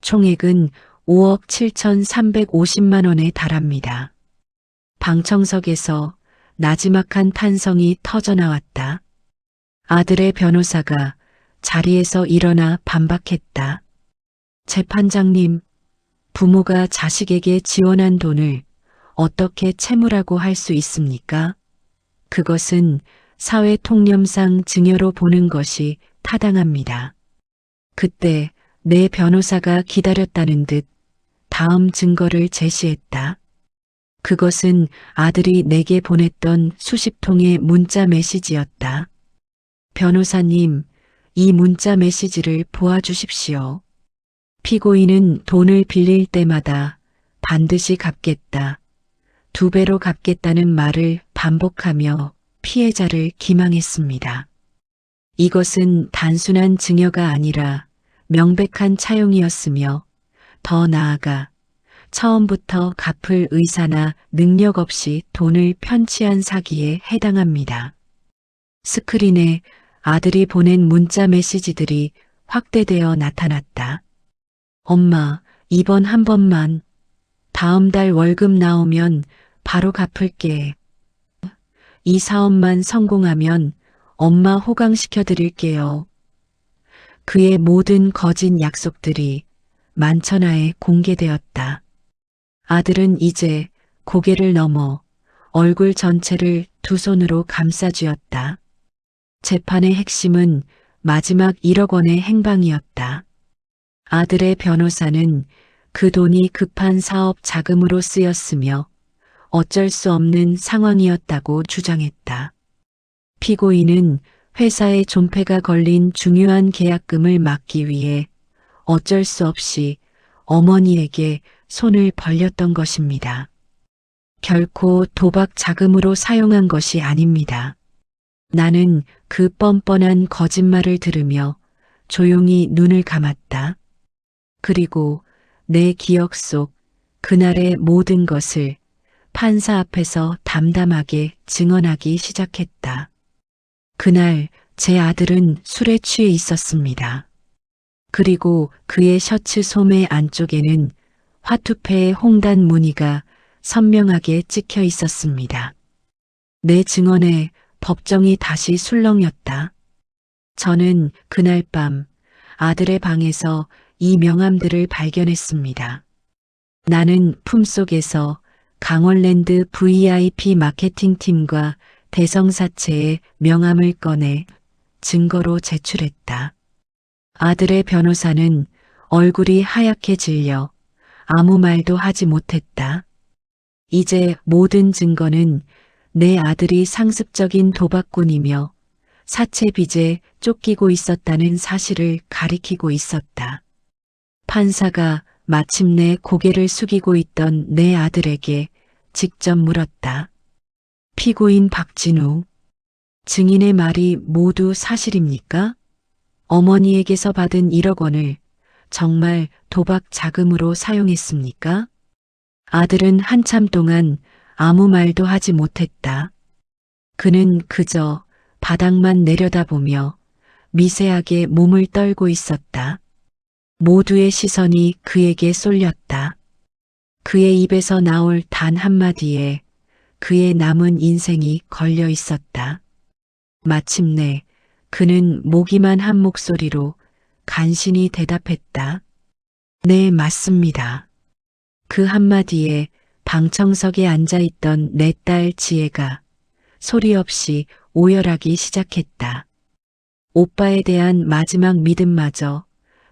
총액은 5억 7,350만 원에 달합니다. 방청석에서 나지막한 탄성이 터져나왔다. 아들의 변호사가 자리에서 일어나 반박했다. 재판장님, 부모가 자식에게 지원한 돈을 어떻게 채무라고 할 수 있습니까? 그것은 사회 통념상 증여로 보는 것이 타당합니다. 그때 내 변호사가 기다렸다는 듯 다음 증거를 제시했다. 그것은 아들이 내게 보냈던 수십 통의 문자 메시지였다. 변호사님, 이 문자 메시지를 보아주십시오. 피고인은 돈을 빌릴 때마다 반드시 갚겠다, 2배로 갚겠다는 말을 반복하며 피해자를 기망했습니다. 이것은 단순한 증여가 아니라 명백한 차용이었으며 더 나아가 처음부터 갚을 의사나 능력 없이 돈을 편취한 사기에 해당합니다. 스크린에 아들이 보낸 문자 메시지들이 확대되어 나타났다. 엄마, 이번 한 번만. 다음 달 월급 나오면 바로 갚을게. 이 사업만 성공하면 엄마 호강시켜 드릴게요. 그의 모든 거짓 약속들이 만천하에 공개되었다. 아들은 이제 고개를 넘어 얼굴 전체를 두 손으로 감싸쥐었다. 재판의 핵심은 마지막 1억 원의 행방이었다. 아들의 변호사는 그 돈이 급한 사업 자금으로 쓰였으며 어쩔 수 없는 상황이었다고 주장했다. 피고인은 회사의 존폐가 걸린 중요한 계약금을 막기 위해 어쩔 수 없이 어머니에게 손을 벌렸던 것입니다. 결코 도박 자금으로 사용한 것이 아닙니다. 나는 그 뻔뻔한 거짓말을 들으며 조용히 눈을 감았다. 그리고 내 기억 속 그날의 모든 것을 판사 앞에서 담담하게 증언하기 시작했다. 그날 제 아들은 술에 취해 있었습니다. 그리고 그의 셔츠 소매 안쪽에는 화투패의 홍단 무늬가 선명하게 찍혀 있었습니다. 내 증언에 법정이 다시 술렁였다. 저는 그날 밤 아들의 방에서 이 명함들을 발견했습니다. 나는 품속에서 강원랜드 VIP 마케팅팀과 대성사채의 명함을 꺼내 증거로 제출했다. 아들의 변호사는 얼굴이 하얗게 질려 아무 말도 하지 못했다. 이제 모든 증거는 내 아들이 상습적인 도박꾼이며 사채빚에 쫓기고 있었다는 사실을 가리키고 있었다. 판사가 마침내 고개를 숙이고 있던 내 아들에게 직접 물었다. 피고인 박진우, 증인의 말이 모두 사실입니까? 어머니에게서 받은 1억 원을 정말 도박 자금으로 사용했습니까? 아들은 한참 동안 아무 말도 하지 못했다. 그는 그저 바닥만 내려다보며 미세하게 몸을 떨고 있었다. 모두의 시선이 그에게 쏠렸다. 그의 입에서 나올 단 한마디에 그의 남은 인생이 걸려 있었다. 마침내 그는 모기만 한 목소리로 간신히 대답했다. 네, 맞습니다. 그 한마디에 방청석에 앉아있던 내 딸 지혜가 소리 없이 오열하기 시작했다. 오빠에 대한 마지막 믿음마저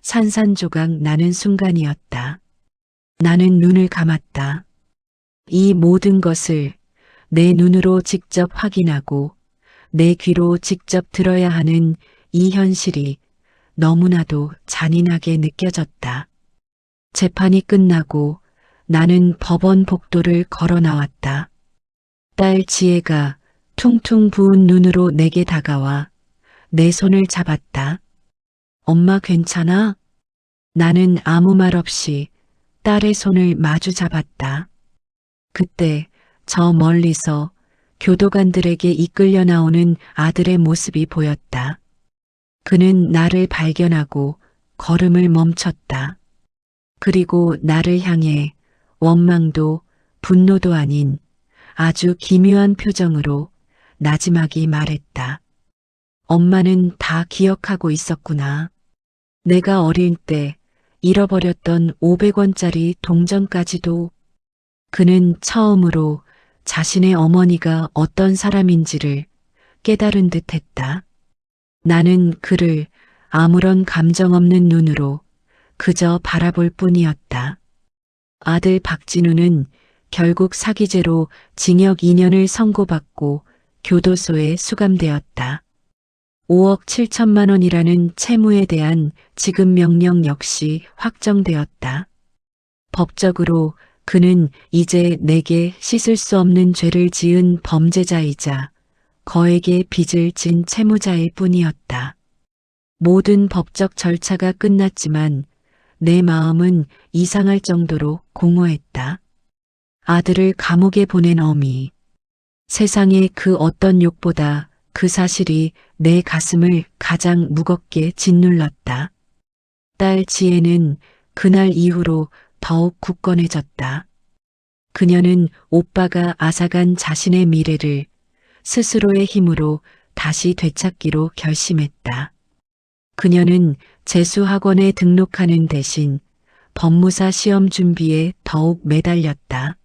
산산조각 나는 순간이었다. 나는 눈을 감았다. 이 모든 것을 내 눈으로 직접 확인하고 내 귀로 직접 들어야 하는 이 현실이 너무나도 잔인하게 느껴졌다. 재판이 끝나고 나는 법원 복도를 걸어 나왔다. 딸 지혜가 퉁퉁 부은 눈으로 내게 다가와 내 손을 잡았다. 엄마 괜찮아? 나는 아무 말 없이 딸의 손을 마주 잡았다. 그때 저 멀리서 교도관들에게 이끌려 나오는 아들의 모습이 보였다. 그는 나를 발견하고 걸음을 멈췄다. 그리고 나를 향해 원망도 분노도 아닌 아주 기묘한 표정으로 나지막이 말했다. 엄마는 다 기억하고 있었구나. 내가 어릴 때 잃어버렸던 500원짜리 동전까지도. 그는 처음으로 자신의 어머니가 어떤 사람인지를 깨달은 듯 했다. 나는 그를 아무런 감정 없는 눈으로 그저 바라볼 뿐이었다. 아들 박진우는 결국 사기죄로 징역 2년을 선고받고 교도소에 수감되었다. 5억 7천만 원이라는 채무에 대한 지급 명령 역시 확정되었다. 법적으로 그는 이제 내게 씻을 수 없는 죄를 지은 범죄자이자 거액의 빚을 진 채무자일 뿐이었다. 모든 법적 절차가 끝났지만 내 마음은 이상할 정도로 공허했다. 아들을 감옥에 보낸 어미. 세상의 그 어떤 욕보다 그 사실이 내 가슴을 가장 무겁게 짓눌렀다. 딸 지혜는 그날 이후로 더욱 굳건해졌다. 그녀는 오빠가 앗아간 자신의 미래를 스스로의 힘으로 다시 되찾기로 결심했다. 그녀는 재수학원에 등록하는 대신 법무사 시험 준비에 더욱 매달렸다.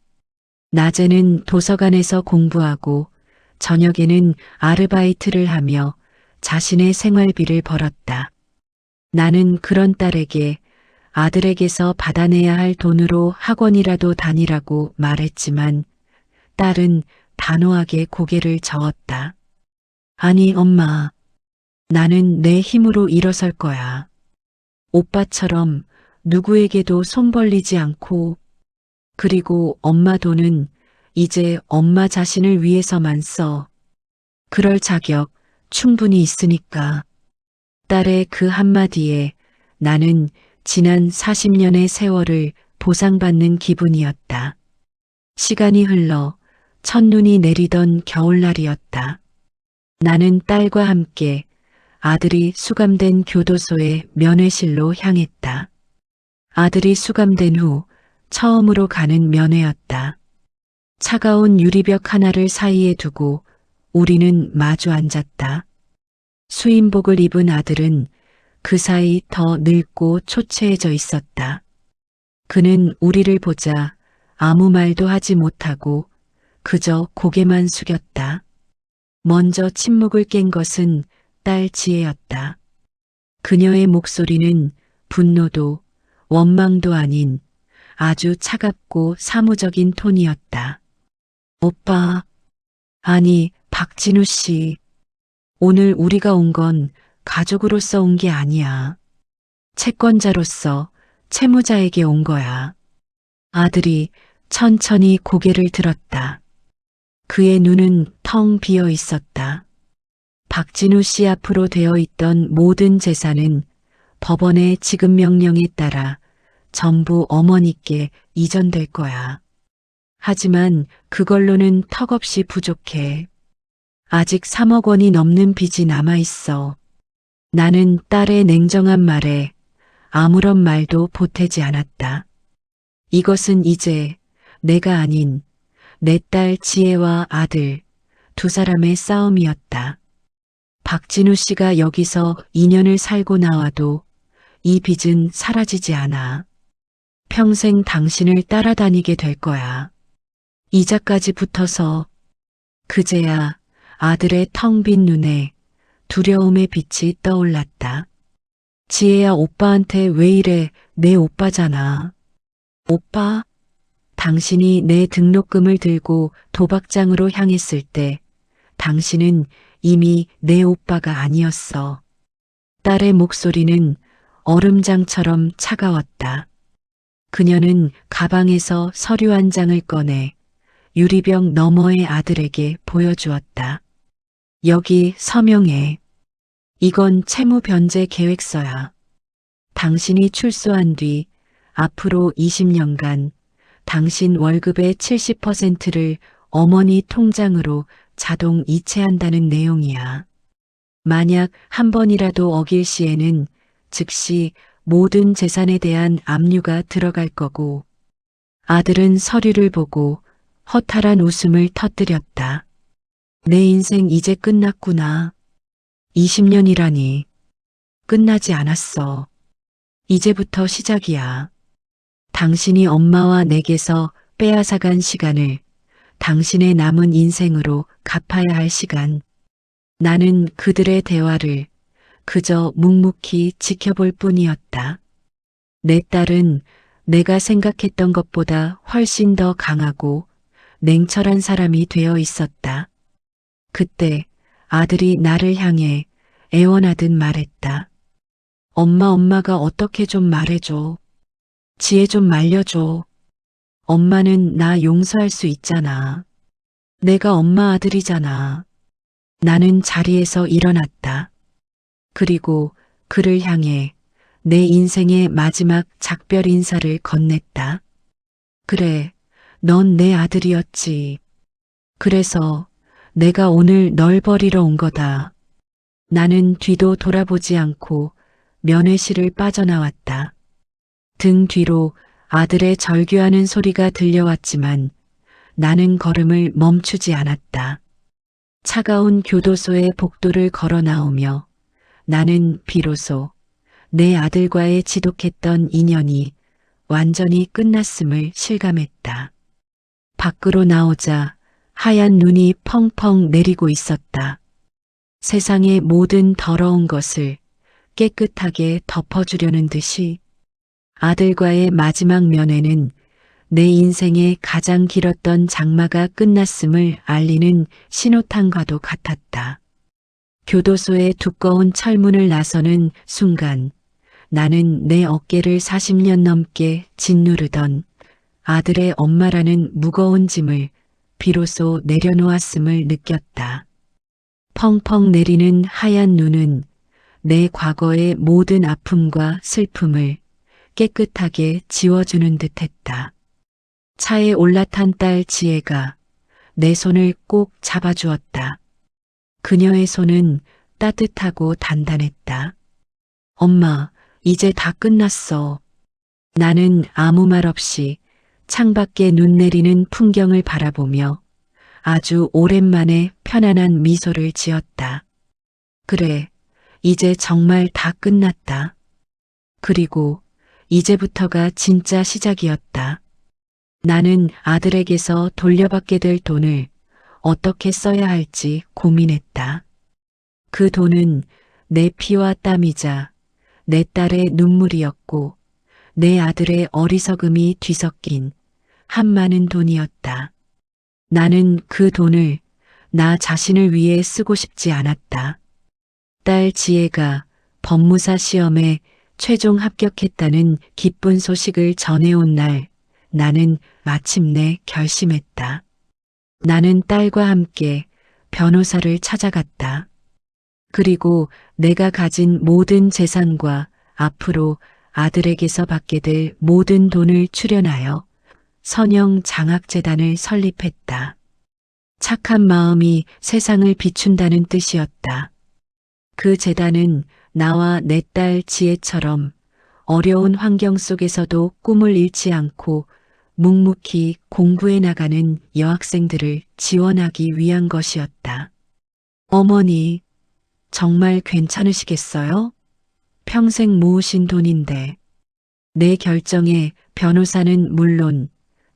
낮에는 도서관에서 공부하고 저녁에는 아르바이트를 하며 자신의 생활비를 벌었다. 나는 그런 딸에게 아들에게서 받아내야 할 돈으로 학원이라도 다니라고 말했지만 딸은 단호하게 고개를 저었다. 아니, 엄마. 나는 내 힘으로 일어설 거야. 오빠처럼 누구에게도 손 벌리지 않고, 그리고 엄마 돈은 이제 엄마 자신을 위해서만 써. 그럴 자격 충분히 있으니까. 딸의 그 한마디에 나는 지난 40년의 세월을 보상받는 기분이었다. 시간이 흘러 첫눈이 내리던 겨울날이었다. 나는 딸과 함께 아들이 수감된 교도소의 면회실로 향했다. 아들이 수감된 후 처음으로 가는 면회였다. 차가운 유리벽 하나를 사이에 두고 우리는 마주 앉았다. 수임복을 입은 아들은 그 사이 더 늙고 초췌해져 있었다. 그는 우리를 보자 아무 말도 하지 못하고 그저 고개만 숙였다. 먼저 침묵을 깬 것은 딸 지혜였다. 그녀의 목소리는 분노도 원망도 아닌 아주 차갑고 사무적인 톤이었다. 오빠, 아니 박진우 씨, 오늘 우리가 온 건 가족으로서 온 게 아니야. 채권자로서 채무자에게 온 거야. 아들이 천천히 고개를 들었다. 그의 눈은 텅 비어 있었다. 박진우 씨 앞으로 되어 있던 모든 재산은 법원의 지급 명령에 따라 전부 어머니께 이전될 거야. 하지만 그걸로는 턱없이 부족해. 아직 3억 원이 넘는 빚이 남아있어. 나는 딸의 냉정한 말에 아무런 말도 보태지 않았다. 이것은 이제 내가 아닌 내 딸 지혜와 아들 두 사람의 싸움이었다. 박진우 씨가 여기서 2년을 살고 나와도 이 빚은 사라지지 않아. 평생 당신을 따라다니게 될 거야. 이자까지 붙어서. 그제야 아들의 텅 빈 눈에 두려움의 빛이 떠올랐다. 지혜야, 오빠한테 왜 이래? 내 오빠잖아. 오빠? 당신이 내 등록금을 들고 도박장으로 향했을 때 당신은 이미 내 오빠가 아니었어. 딸의 목소리는 얼음장처럼 차가웠다. 그녀는 가방에서 서류 한 장을 꺼내 유리병 너머의 아들에게 보여주었다. 여기 서명해. 이건 채무 변제 계획서야. 당신이 출소한 뒤 앞으로 20년간 당신 월급의 70%를 어머니 통장으로 자동 이체한다는 내용이야. 만약 한 번이라도 어길 시에는 즉시 모든 재산에 대한 압류가 들어갈 거고. 아들은 서류를 보고 허탈한 웃음을 터뜨렸다. 내 인생 이제 끝났구나. 20년이라니. 끝나지 않았어. 이제부터 시작이야. 당신이 엄마와 내게서 빼앗아간 시간을 당신의 남은 인생으로 갚아야 할 시간. 나는 그들의 대화를 그저 묵묵히 지켜볼 뿐이었다. 내 딸은 내가 생각했던 것보다 훨씬 더 강하고 냉철한 사람이 되어 있었다. 그때 아들이 나를 향해 애원하듯 말했다. 엄마가 어떻게 좀 말해줘. 지혜 좀 말려줘. 엄마는 나 용서할 수 있잖아. 내가 엄마 아들이잖아. 나는 자리에서 일어났다. 그리고 그를 향해 내 인생의 마지막 작별 인사를 건넸다. 그래, 넌 내 아들이었지. 그래서 내가 오늘 널 버리러 온 거다. 나는 뒤도 돌아보지 않고 면회실을 빠져나왔다. 등 뒤로 아들의 절규하는 소리가 들려왔지만 나는 걸음을 멈추지 않았다. 차가운 교도소의 복도를 걸어 나오며 나는 비로소 내 아들과의 지독했던 인연이 완전히 끝났음을 실감했다. 밖으로 나오자 하얀 눈이 펑펑 내리고 있었다. 세상의 모든 더러운 것을 깨끗하게 덮어주려는 듯이 아들과의 마지막 면회는 내 인생의 가장 길었던 장마가 끝났음을 알리는 신호탄과도 같았다. 교도소의 두꺼운 철문을 나서는 순간 나는 내 어깨를 40년 넘게 짓누르던 아들의 엄마라는 무거운 짐을 비로소 내려놓았음을 느꼈다. 펑펑 내리는 하얀 눈은 내 과거의 모든 아픔과 슬픔을 깨끗하게 지워주는 듯했다. 차에 올라탄 딸 지혜가 내 손을 꼭 잡아주었다. 그녀의 손은 따뜻하고 단단했다. 엄마, 이제 다 끝났어. 나는 아무 말 없이 창밖에 눈 내리는 풍경을 바라보며 아주 오랜만에 편안한 미소를 지었다. 그래, 이제 정말 다 끝났다. 그리고 이제부터가 진짜 시작이었다. 나는 아들에게서 돌려받게 될 돈을 어떻게 써야 할지 고민했다. 그 돈은 내 피와 땀이자 내 딸의 눈물이었고 내 아들의 어리석음이 뒤섞인 한많은 돈이었다. 나는 그 돈을 나 자신을 위해 쓰고 싶지 않았다. 딸 지혜가 법무사 시험에 최종 합격했다는 기쁜 소식을 전해온 날 나는 마침내 결심했다. 나는 딸과 함께 변호사를 찾아갔다. 그리고 내가 가진 모든 재산과 앞으로 아들에게서 받게 될 모든 돈을 출연하여 선영 장학재단을 설립했다. 착한 마음이 세상을 비춘다는 뜻이었다. 그 재단은 나와 내 딸 지혜처럼 어려운 환경 속에서도 꿈을 잃지 않고 묵묵히 공부해 나가는 여학생들을 지원하기 위한 것이었다. 어머니, 정말 괜찮으시겠어요? 평생 모으신 돈인데. 내 결정에 변호사는 물론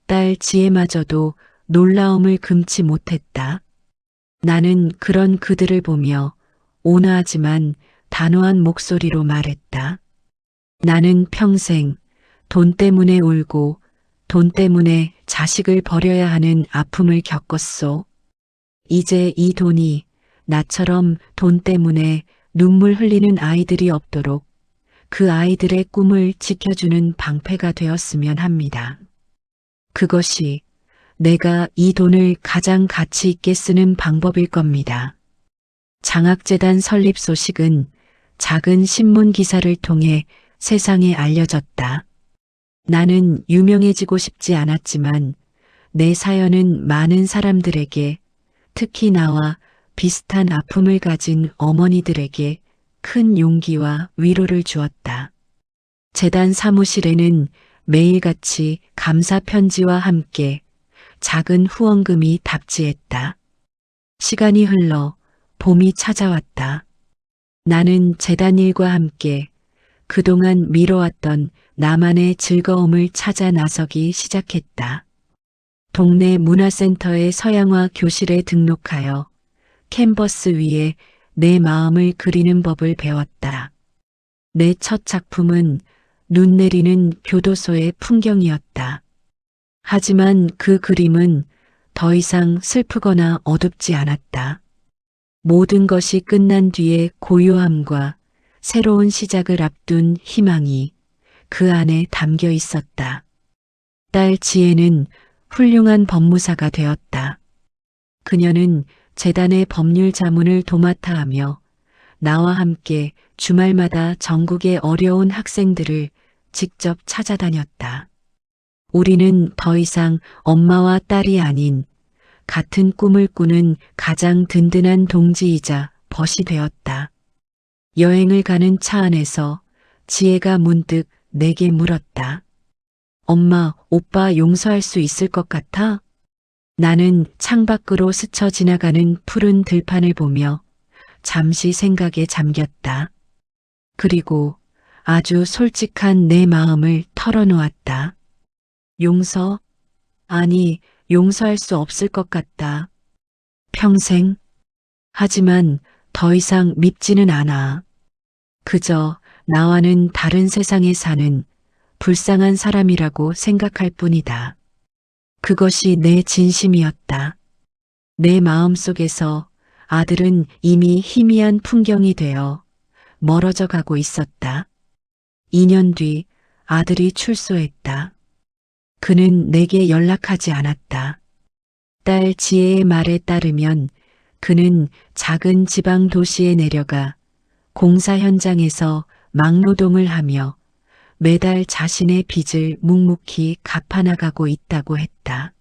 딸 지혜마저도 놀라움을 금치 못했다. 나는 그런 그들을 보며 온화하지만 단호한 목소리로 말했다. 나는 평생 돈 때문에 울고 돈 때문에 자식을 버려야 하는 아픔을 겪었소. 이제 이 돈이 나처럼 돈 때문에 눈물 흘리는 아이들이 없도록 그 아이들의 꿈을 지켜주는 방패가 되었으면 합니다. 그것이 내가 이 돈을 가장 가치 있게 쓰는 방법일 겁니다. 장학재단 설립 소식은 작은 신문 기사를 통해 세상에 알려졌다. 나는 유명해지고 싶지 않았지만 내 사연은 많은 사람들에게, 특히 나와 비슷한 아픔을 가진 어머니들에게 큰 용기와 위로를 주었다. 재단 사무실에는 매일같이 감사 편지와 함께 작은 후원금이 답지했다. 시간이 흘러 봄이 찾아왔다. 나는 재단 일과 함께 그동안 미뤄왔던 나만의 즐거움을 찾아 나서기 시작했다. 동네 문화센터의 서양화 교실에 등록하여 캔버스 위에 내 마음을 그리는 법을 배웠다. 내 첫 작품은 눈 내리는 교도소의 풍경이었다. 하지만 그 그림은 더 이상 슬프거나 어둡지 않았다. 모든 것이 끝난 뒤의 고요함과 새로운 시작을 앞둔 희망이 그 안에 담겨 있었다. 딸 지혜는 훌륭한 법무사가 되었다. 그녀는 재단의 법률 자문을 도맡아 하며 나와 함께 주말마다 전국의 어려운 학생들을 직접 찾아다녔다. 우리는 더 이상 엄마와 딸이 아닌 같은 꿈을 꾸는 가장 든든한 동지이자 벗이 되었다. 여행을 가는 차 안에서 지혜가 문득 내게 물었다. 엄마, 오빠 용서할 수 있을 것 같아? 나는 창밖으로 스쳐 지나가는 푸른 들판을 보며 잠시 생각에 잠겼다. 그리고 아주 솔직한 내 마음을 털어놓았다. 용서? 아니, 용서할 수 없을 것 같다. 평생? 하지만 더 이상 밉지는 않아. 그저 나와는 다른 세상에 사는 불쌍한 사람이라고 생각할 뿐이다. 그것이 내 진심이었다. 내 마음속에서 아들은 이미 희미한 풍경이 되어 멀어져 가고 있었다. 2년 뒤 아들이 출소했다. 그는 내게 연락하지 않았다. 딸 지혜의 말에 따르면 그는 작은 지방 도시에 내려가 공사 현장에서 막노동을 하며 매달 자신의 빚을 묵묵히 갚아나가고 있다고 했다.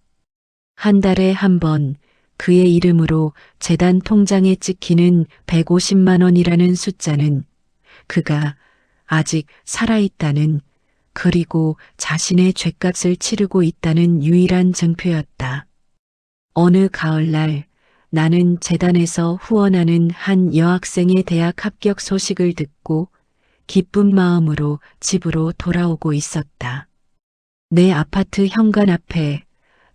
한 달에 한 번 그의 이름으로 재단 통장에 찍히는 150만 원이라는 숫자는 그가 아직 살아있다는, 그리고 자신의 죗값을 치르고 있다는 유일한 증표였다. 어느 가을날 나는 재단에서 후원하는 한 여학생의 대학 합격 소식을 듣고 기쁜 마음으로 집으로 돌아오고 있었다. 내 아파트 현관 앞에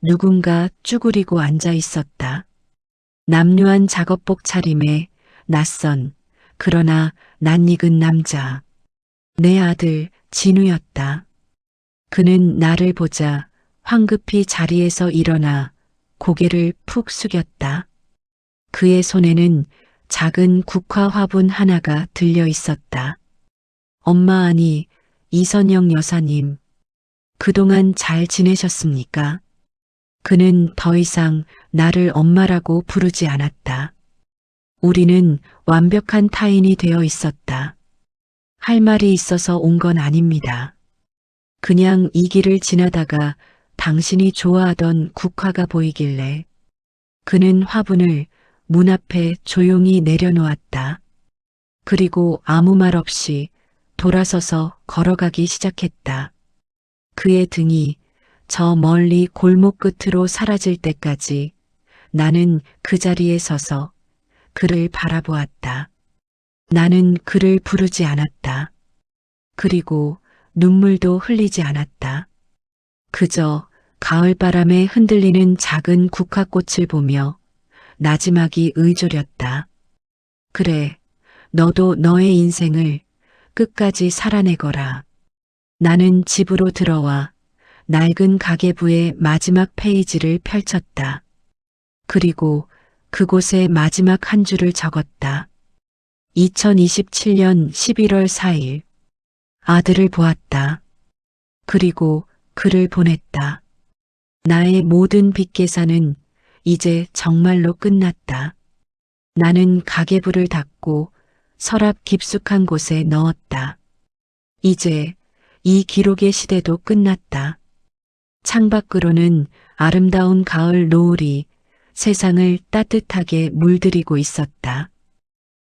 누군가 쭈그리고 앉아 있었다. 남루한 작업복 차림에 낯선, 그러나 낯익은 남자. 내 아들 진우였다. 그는 나를 보자 황급히 자리에서 일어나 고개를 푹 숙였다. 그의 손에는 작은 국화 화분 하나가 들려 있었다. 엄마, 아니, 이선영 여사님, 그동안 잘 지내셨습니까? 그는 더 이상 나를 엄마라고 부르지 않았다. 우리는 완벽한 타인이 되어 있었다. 할 말이 있어서 온 건 아닙니다. 그냥 이 길을 지나다가 당신이 좋아하던 국화가 보이길래. 그는 화분을 문 앞에 조용히 내려놓았다. 그리고 아무 말 없이 돌아서서 걸어가기 시작했다. 그의 등이 저 멀리 골목 끝으로 사라질 때까지 나는 그 자리에 서서 그를 바라보았다. 나는 그를 부르지 않았다. 그리고 눈물도 흘리지 않았다. 그저 가을바람에 흔들리는 작은 국화꽃을 보며 나지막이 의존렸다. 그래, 너도 너의 인생을 끝까지 살아내거라. 나는 집으로 들어와 낡은 가계부의 마지막 페이지를 펼쳤다. 그리고 그곳에 마지막 한 줄을 적었다. 2027년 11월 4일. 아들을 보았다. 그리고 글을 보냈다. 나의 모든 빚 계산은 이제 정말로 끝났다. 나는 가계부를 닫고 서랍 깊숙한 곳에 넣었다. 이제 이 기록의 시대도 끝났다. 창밖으로는 아름다운 가을 노을이 세상을 따뜻하게 물들이고 있었다.